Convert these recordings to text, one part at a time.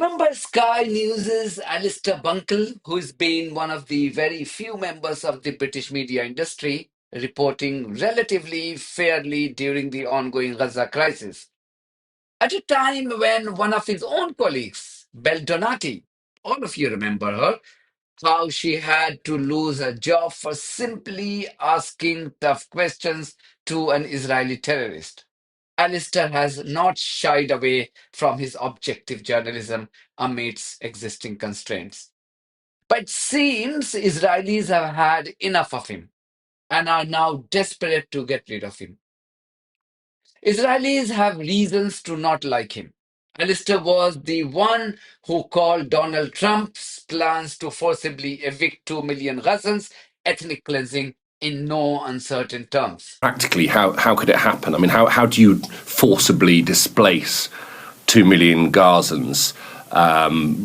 Remember Sky News's Alistair Bunkall, who's been one of the very few members of the British media industry reporting relatively fairly during the ongoing Gaza crisis. At a time when one of his own colleagues, Belle Donati, all of you remember her, how she had to lose her job for simply asking tough questions to an Israeli terrorist. Alistair has not shied away from his objective journalism amidst existing constraints. But it seems Israelis have had enough of him and are now desperate to get rid of him. Israelis have reasons to not like him. Alistair was the one who called Donald Trump's plans to forcibly evict 2 million Gazans ethnic cleansing in no uncertain terms. Practically, how could it happen? I mean, how do you forcibly displace 2 million Gazans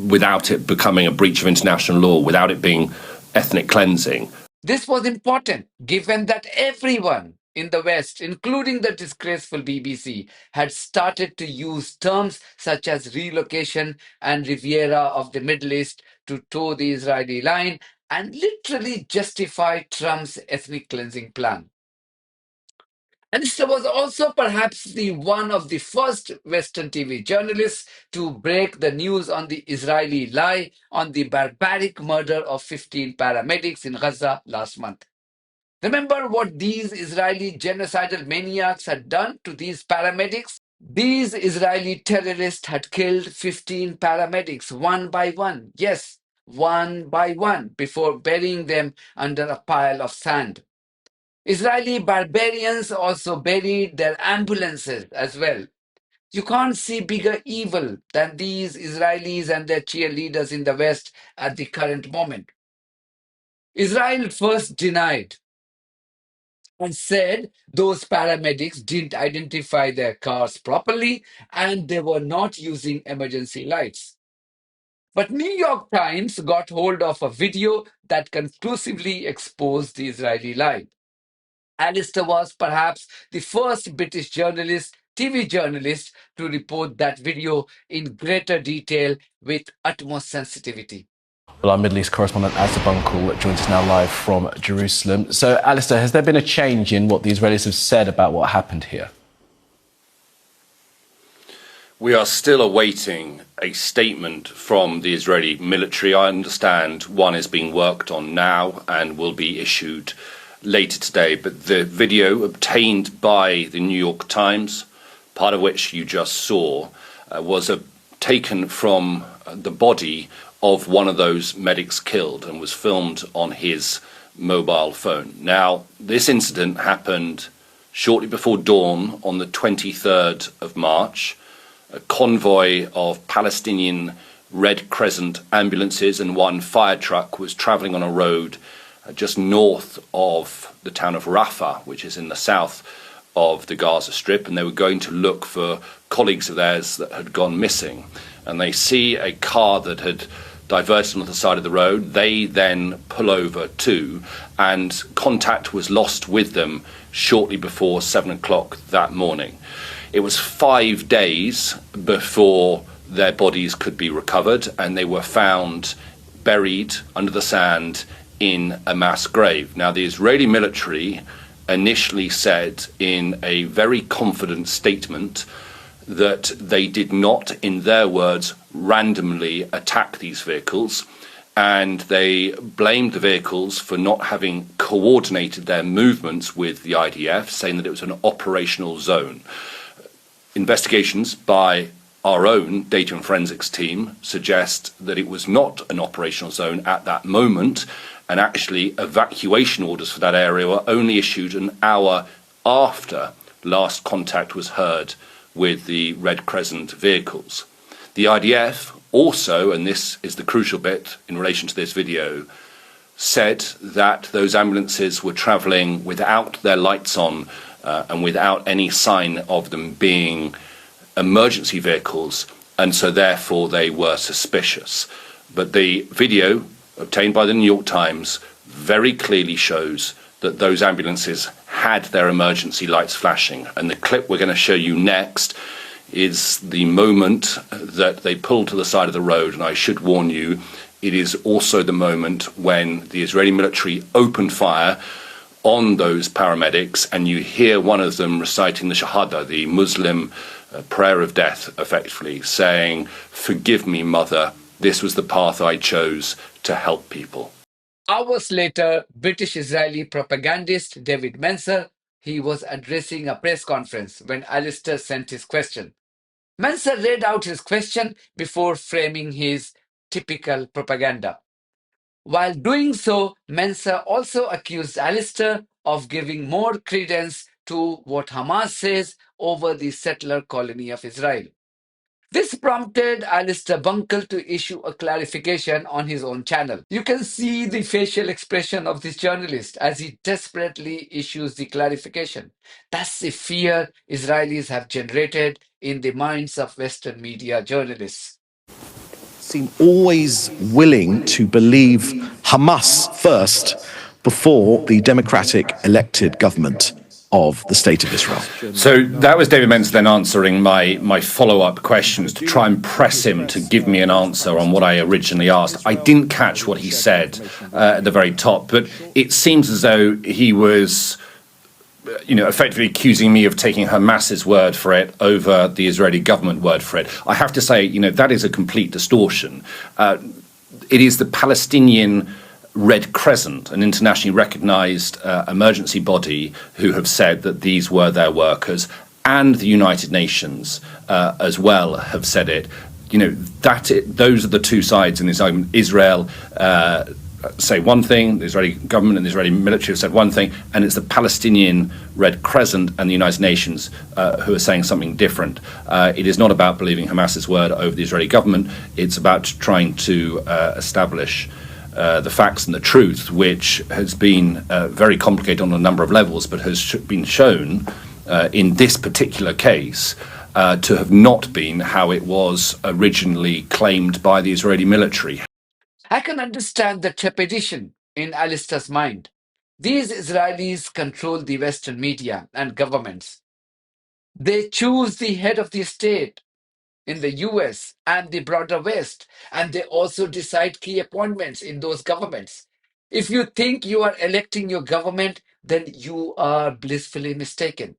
without it becoming a breach of international law, without it being ethnic cleansing? This was important given that everyone in the West, including the disgraceful BBC, had started to use terms such as relocation and Riviera of the Middle East to toe the Israeli line and literally justify Trump's ethnic cleansing plan. Alistair was also perhaps the one of the first Western TV journalists to break the news on the Israeli lie on the barbaric murder of 15 paramedics in Gaza last month. Remember what these Israeli genocidal maniacs had done to these paramedics? These Israeli terrorists had killed 15 paramedics one by one. Yes, one by one, before burying them under a pile of sand. Israeli barbarians also buried their ambulances as well. You can't see bigger evil than these Israelis and their cheerleaders in the West at the current moment. Israel first denied and said those paramedics didn't identify their cars properly and they were not using emergency lights. But New York Times got hold of a video that conclusively exposed the Israeli lie. Alistair was perhaps the first British journalist, TV journalist, to report that video in greater detail with utmost sensitivity. Well, our Middle East correspondent Alistair Bunkall joins us now live from Jerusalem. So, Alistair, has there been a change in what the Israelis have said about what happened here? We are still awaiting a statement from the Israeli military. I understand one is being worked on now and will be issued later today. But the video obtained by the New York Times, part of which you just saw, was taken from the body of one of those medics killed and was filmed on his mobile phone. Now, this incident happened shortly before dawn on the 23rd of March. A convoy of Palestinian Red Crescent ambulances and one fire truck was travelling on a road just north of the town of Rafah, which is in the south of the Gaza Strip, and they were going to look for colleagues of theirs that had gone missing. And they see a car that had diverted on the side of the road. They then pull over too, and contact was lost with them shortly before 7 o'clock that morning. It was 5 days before their bodies could be recovered, and they were found buried under the sand in a mass grave. Now, the Israeli military initially said in a very confident statement that they did not, in their words, randomly attack these vehicles, and they blamed the vehicles for not having coordinated their movements with the IDF, saying that it was an operational zone. Investigations by our own data and forensics team suggest that it was not an operational zone at that moment, and actually evacuation orders for that area were only issued an hour after last contact was heard with the Red Crescent vehicles. The IDF also, and this is the crucial bit in relation to this video, said that those ambulances were travelling without their lights on and without any sign of them being emergency vehicles, and so therefore they were suspicious. But the video obtained by the New York Times very clearly shows that those ambulances had their emergency lights flashing. And the clip we're going to show you next is the moment that they pull to the side of the road, and I should warn you, it is also the moment when the Israeli military opened fire on those paramedics, and you hear one of them reciting the Shahada, the Muslim prayer of death, effectively, saying, "Forgive me, mother, this was the path I chose to help people." Hours later, British Israeli propagandist David Mencer, he was addressing a press conference when Alistair sent his question. Mencer read out his question before framing his typical propaganda. While doing so, Mencer also accused Alistair of giving more credence to what Hamas says over the settler colony of Israel. This prompted Alistair Bunkall to issue a clarification on his own channel. You can see the facial expression of this journalist as he desperately issues the clarification. That's the fear Israelis have generated in the minds of Western media journalists. Seem always willing to believe Hamas first before the democratic elected government of the State of Israel. So that was David Mencer then answering my follow-up questions to try and press him to give me an answer on what I originally asked. I didn't catch what he said at the very top, but it seems as though he was effectively accusing me of taking Hamas's word for it over the Israeli government word for it. I have to say, that is a complete distortion. It is the Palestinian Red Crescent, an internationally recognized emergency body, who have said that these were their workers, and the United Nations as well have said it. Those are the two sides in this argument. Israel say one thing, the Israeli government and the Israeli military have said one thing, and it's the Palestinian Red Crescent and the United Nations who are saying something different. It is not about believing Hamas's word over the Israeli government. It's about trying to establish the facts and the truth, which has been very complicated on a number of levels, but has been shown in this particular case to have not been how it was originally claimed by the Israeli military. I can understand the trepidation in Alistair's mind. These Israelis control the Western media and governments. They choose the head of the state in the US and the broader West, and they also decide key appointments in those governments. If you think you are electing your government, then you are blissfully mistaken.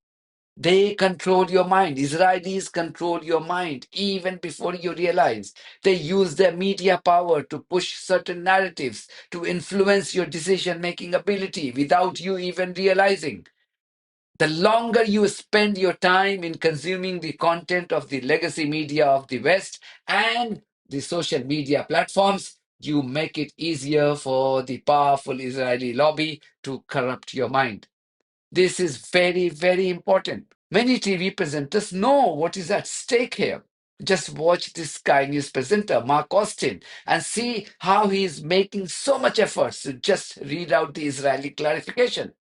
They control your mind. Israelis control your mind even before you realize. They use their media power to push certain narratives to influence your decision-making ability without you even realizing. The longer you spend your time in consuming the content of the legacy media of the West and the social media platforms, you make it easier for the powerful Israeli lobby to corrupt your mind. This is very, very important. Many TV presenters know what is at stake here. Just watch this Sky News presenter, Mark Austin, and see how he is making so much effort to just read out the Israeli clarification.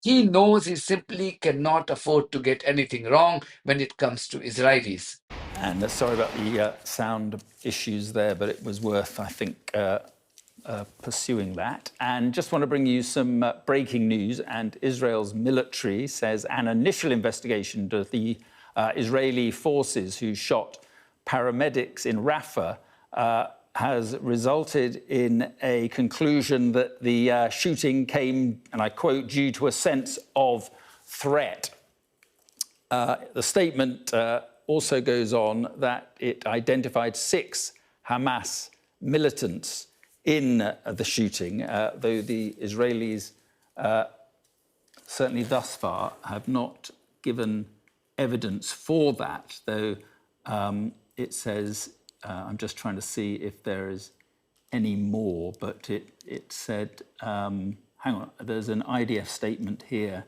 He knows he simply cannot afford to get anything wrong when it comes to Israelis. And sorry about the sound issues there, but it was worth, I think, pursuing that. And just want to bring you some breaking news. And Israel's military says an initial investigation into the Israeli forces who shot paramedics in Rafah has resulted in a conclusion that the shooting came, and I quote, due to a sense of threat. The statement also goes on that it identified 6 Hamas militants in the shooting, though the Israelis certainly thus far have not given evidence for that, though it says, I'm just trying to see if there is any more, but it said, hang on, there's an IDF statement here.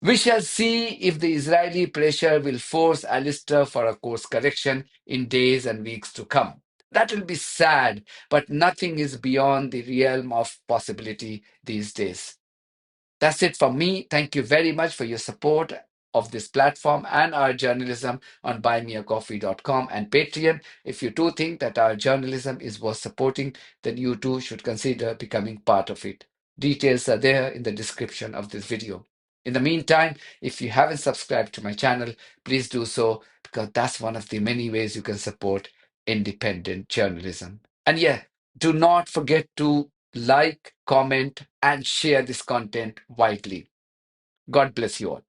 We shall see if the Israeli pressure will force Alistair for a course correction in days and weeks to come. That will be sad, but nothing is beyond the realm of possibility these days. That's it from me. Thank you very much for your support of this platform and our journalism on buymeacoffee.com and Patreon. If you do think that our journalism is worth supporting, then you too should consider becoming part of it. Details are there in the description of this video. In the meantime, if you haven't subscribed to my channel, please do so, because that's one of the many ways you can support independent journalism. And yeah, do not forget to like, comment, and share this content widely. God bless you all.